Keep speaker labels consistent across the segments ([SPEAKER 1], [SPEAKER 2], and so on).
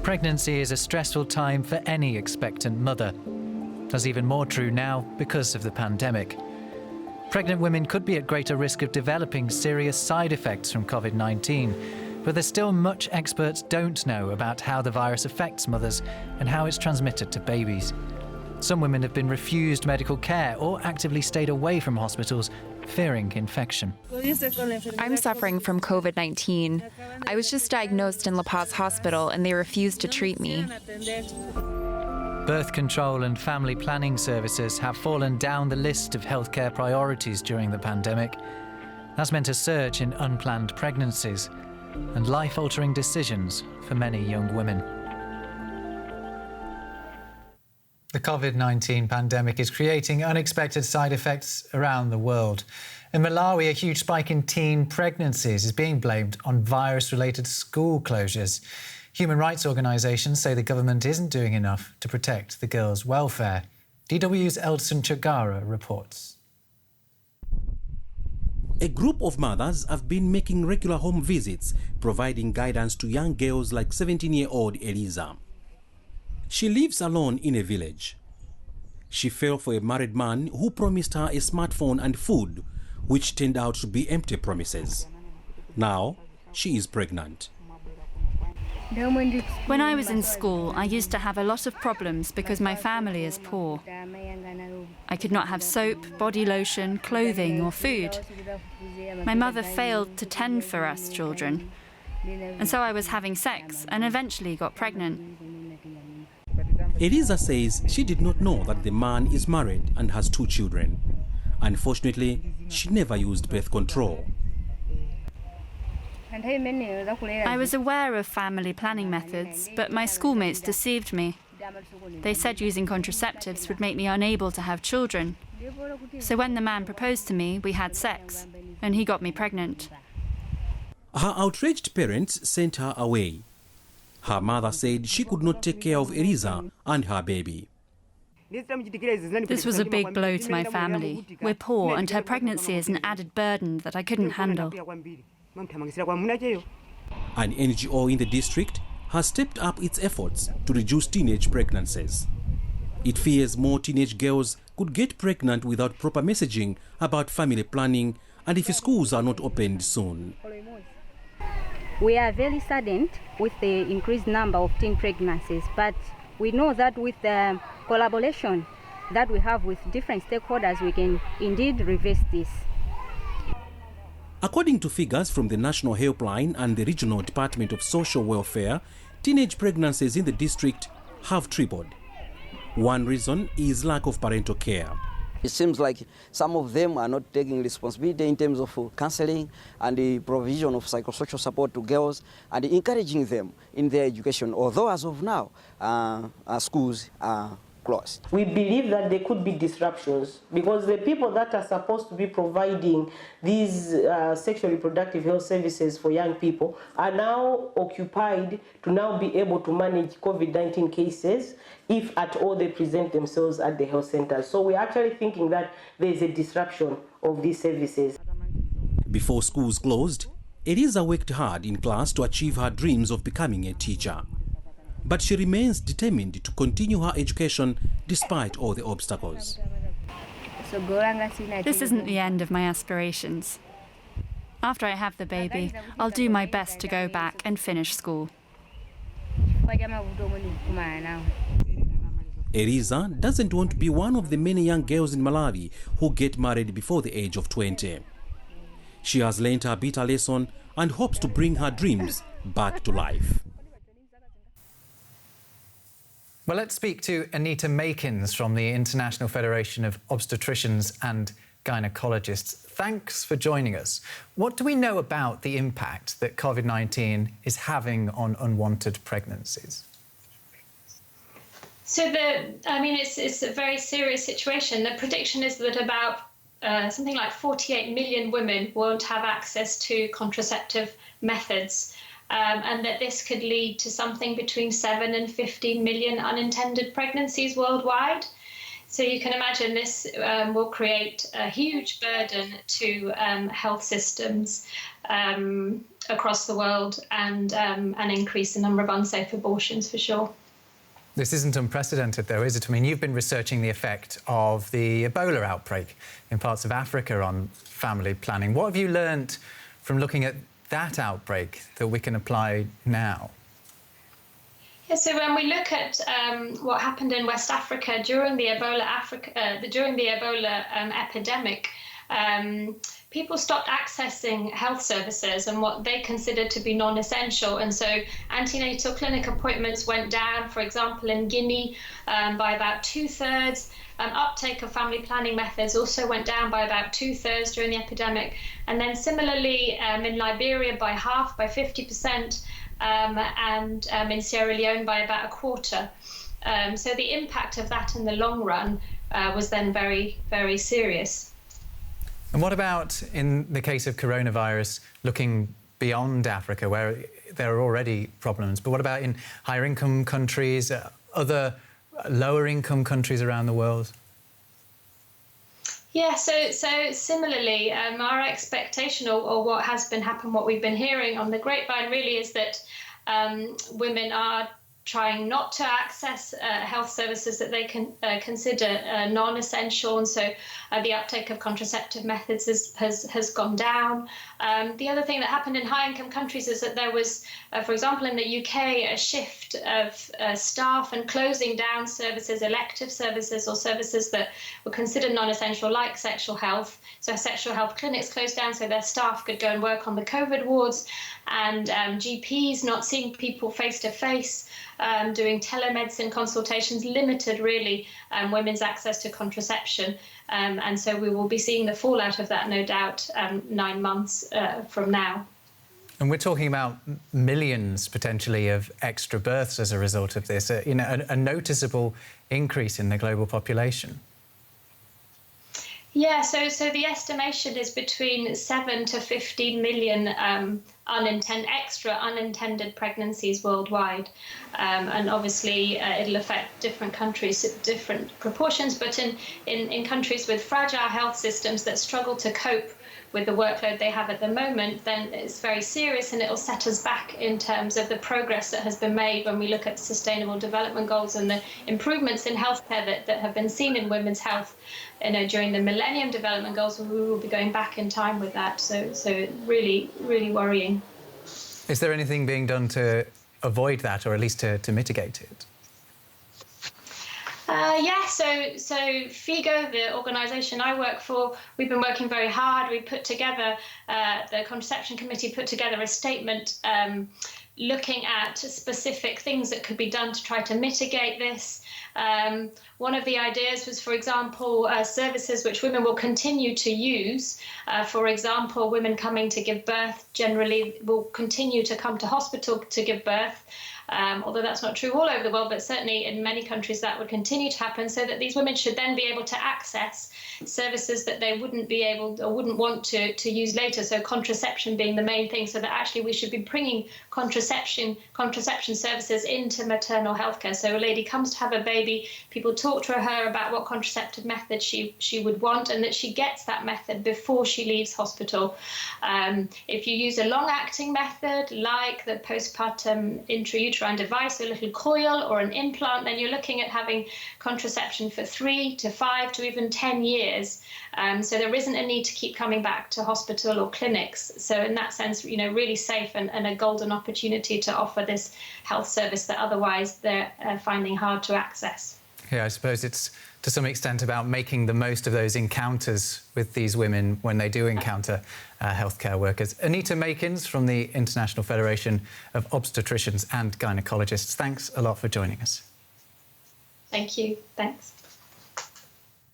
[SPEAKER 1] Pregnancy is a stressful time for any expectant mother. That's even more true now because of the pandemic. Pregnant women could be at greater risk of developing serious side effects from COVID-19, but there's still much experts don't know about how the virus affects mothers and how it's transmitted to babies. Some women have been refused medical care or actively stayed away from hospitals, fearing infection.
[SPEAKER 2] I'm suffering from COVID-19. I was just diagnosed in La Paz Hospital and they refused to treat me.
[SPEAKER 1] Birth control and family planning services have fallen down the list of healthcare priorities during the pandemic. That's meant a surge in unplanned pregnancies and life-altering decisions for many young women. The COVID-19 pandemic is creating unexpected side effects around the world. In Malawi, a huge spike in teen pregnancies is being blamed on virus-related school closures. Human rights organisations say the government isn't doing enough to protect the girls' welfare. DW's Elson Chagara reports.
[SPEAKER 3] A group of mothers have been making regular home visits, providing guidance to young girls like 17-year-old Eliza. She lives alone in a village. She fell for a married man who promised her a smartphone and food, which turned out to be empty promises. Now, she is pregnant.
[SPEAKER 4] When I was in school, I used to have a lot of problems because my family is poor. I could not have soap, body lotion, clothing or food. My mother failed to tend for us children, and so I was having sex and eventually got pregnant.
[SPEAKER 3] Eliza says she did not know that the man is married and has 2 children. Unfortunately, she never used birth control.
[SPEAKER 4] I was aware of family planning methods, but my schoolmates deceived me. They said using contraceptives would make me unable to have children. So when the man proposed to me, we had sex, and he got me pregnant.
[SPEAKER 3] Her outraged parents sent her away. Her mother said she could not take care of Eliza and her baby.
[SPEAKER 4] This was a big blow to my family. We're poor, and her pregnancy is an added burden that I couldn't handle.
[SPEAKER 3] An NGO in the district has stepped up its efforts to reduce teenage pregnancies. It fears more teenage girls could get pregnant without proper messaging about family planning and if schools are not opened soon.
[SPEAKER 5] We are very saddened with the increased number of teen pregnancies, but we know that with the collaboration that we have with different stakeholders, we can indeed reverse this.
[SPEAKER 3] According to figures from the National Helpline and the Regional Department of Social Welfare, teenage pregnancies in the district have tripled. One reason is lack of parental care.
[SPEAKER 6] It seems like some of them are not taking responsibility in terms of counseling and the provision of psychosocial support to girls and encouraging them in their education, although as of now, schools are closed.
[SPEAKER 7] We believe that there could be disruptions because the people that are supposed to be providing these sexual reproductive health services for young people are now occupied to now be able to manage COVID-19 cases if at all they present themselves at the health centers. So we're actually thinking that there is a disruption of these services.
[SPEAKER 3] Before schools closed, Eliza worked hard in class to achieve her dreams of becoming a teacher. But she remains determined to continue her education despite all the obstacles.
[SPEAKER 4] This isn't the end of my aspirations. After I have the baby, I'll do my best to go back and finish school.
[SPEAKER 3] Eliza doesn't want to be one of the many young girls in Malawi who get married before the age of 20. She has learned her bitter lesson and hopes to bring her dreams back to life.
[SPEAKER 1] Well, let's speak to Anita Makins from the International Federation of Obstetricians and Gynecologists. Thanks for joining us. What do we know about the impact that COVID-19 is having on unwanted pregnancies?
[SPEAKER 8] So it's a very serious situation. The prediction is that about something like 48 million women won't have access to contraceptive methods. And that this could lead to something between 7 and 15 million unintended pregnancies worldwide. So you can imagine this will create a huge burden to health systems across the world and increase the number of unsafe abortions for sure.
[SPEAKER 1] This isn't unprecedented, though, is it? I mean, you've been researching the effect of the Ebola outbreak in parts of Africa on family planning. What have you learnt from looking at that outbreak that we can apply now?
[SPEAKER 8] Yeah, so when we look at what happened in West Africa during the Ebola epidemic, people stopped accessing health services and what they considered to be non-essential. And so antenatal clinic appointments went down, for example, in Guinea by about 2/3. Uptake of family planning methods also went down by about 2/3 during the epidemic. And then similarly in Liberia by half, by 50%, and in Sierra Leone by about 1/4. So the impact of that in the long run was then very, very serious.
[SPEAKER 1] And what about in the case of coronavirus, looking beyond Africa, where there are already problems, but what about in higher income countries, other lower income countries around the world?
[SPEAKER 8] Yeah, so similarly, our expectation or what has been happening, what we've been hearing on the grapevine really is that women are trying not to access health services that they can consider non-essential, and so the uptake of contraceptive methods has gone down. The other thing that happened in high-income countries is that there was, for example, in the UK, a shift of staff and closing down services, elective services or services that were considered non-essential, like sexual health. So sexual health clinics closed down so their staff could go and work on the COVID wards, and GPs not seeing people face-to-face, doing telemedicine consultations, limited really women's access to contraception. And so we will be seeing the fallout of that, no doubt, 9 months from now.
[SPEAKER 1] And we're talking about millions, potentially, of extra births as a result of this, a noticeable increase in the global population.
[SPEAKER 8] Yeah, so the estimation is between 7 to 15 million extra unintended pregnancies worldwide. And obviously it'll affect different countries at different proportions, but in countries with fragile health systems that struggle to cope with the workload they have at the moment, then it's very serious, and it'll set us back in terms of the progress that has been made when we look at Sustainable Development Goals and the improvements in healthcare that have been seen in women's health, during the Millennium Development Goals. We will be going back in time with that. So really, really worrying.
[SPEAKER 1] Is there anything being done to avoid that, or at least to mitigate it?
[SPEAKER 8] Yeah, so FIGO, the organisation I work for, we've been working very hard. We put together, the Contraception Committee put together a statement looking at specific things that could be done to try to mitigate this. One of the ideas was, for example, services which women will continue to use. For example, women coming to give birth generally will continue to come to hospital to give birth. Although that's not true all over the world, but certainly in many countries that would continue to happen, so that these women should then be able to access services that they wouldn't be able or wouldn't want to use later. So contraception being the main thing, so that actually we should be bringing contraception services into maternal healthcare. So a lady comes to have a baby, people talk to her about what contraceptive method she would want, and that she gets that method before she leaves hospital. If you use a long-acting method like the postpartum intrauterine device, a little coil or an implant, then you're looking at having contraception for 3 to 5 to even 10 years. So there isn't a need to keep coming back to hospital or clinics. So in that sense, really safe and a golden opportunity to offer this health service that otherwise they're finding hard to access.
[SPEAKER 1] Yeah, I suppose it's to some extent about making the most of those encounters with these women when they do encounter healthcare workers. Anita Makins from the International Federation of Obstetricians and Gynecologists, thanks a lot for joining us.
[SPEAKER 8] Thank you. Thanks.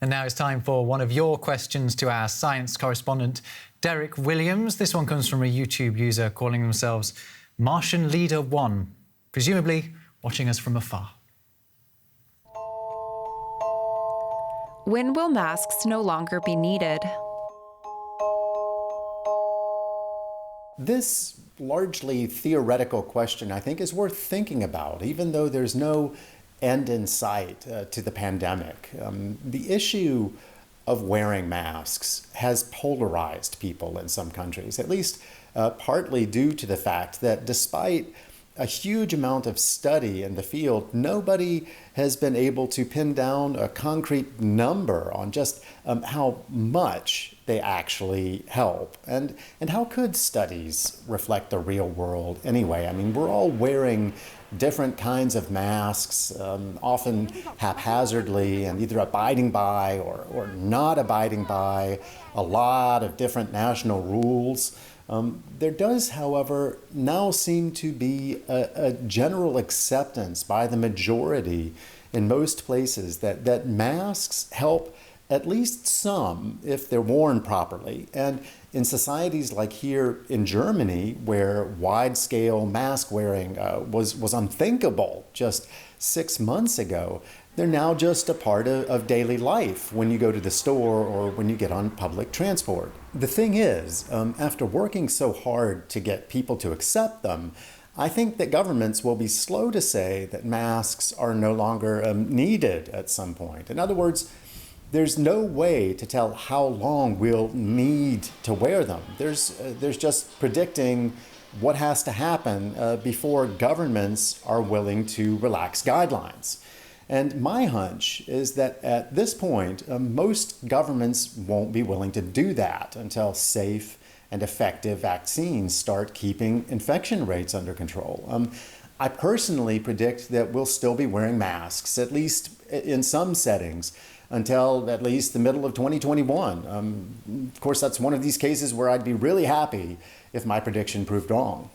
[SPEAKER 1] And now it's time for one of your questions to our science correspondent, Derek Williams. This one comes from a YouTube user calling themselves Martian Leader 1, presumably watching us from afar.
[SPEAKER 2] When will masks no longer be needed?
[SPEAKER 9] This largely theoretical question, I think, is worth thinking about, even though there's no end in sight to the pandemic. The issue of wearing masks has polarized people in some countries, at least partly due to the fact that despite a huge amount of study in the field, nobody has been able to pin down a concrete number on just how much they actually help. And how could studies reflect the real world anyway? I mean, we're all wearing different kinds of masks, often haphazardly, and either abiding by or not abiding by a lot of different national rules. There does, however, now seem to be a general acceptance by the majority in most places that masks help at least some if they're worn properly. And in societies like here in Germany, where wide-scale mask wearing was unthinkable just 6 months ago, they're now just a part of daily life when you go to the store or when you get on public transport. The thing is, after working so hard to get people to accept them, I think that governments will be slow to say that masks are no longer needed at some point. In other words, there's no way to tell how long we'll need to wear them. There's just predicting what has to happen before governments are willing to relax guidelines. And my hunch is that at this point, most governments won't be willing to do that until safe and effective vaccines start keeping infection rates under control. I personally predict that we'll still be wearing masks, at least in some settings, until at least the middle of 2021. Of course, that's one of these cases where I'd be really happy if my prediction proved wrong.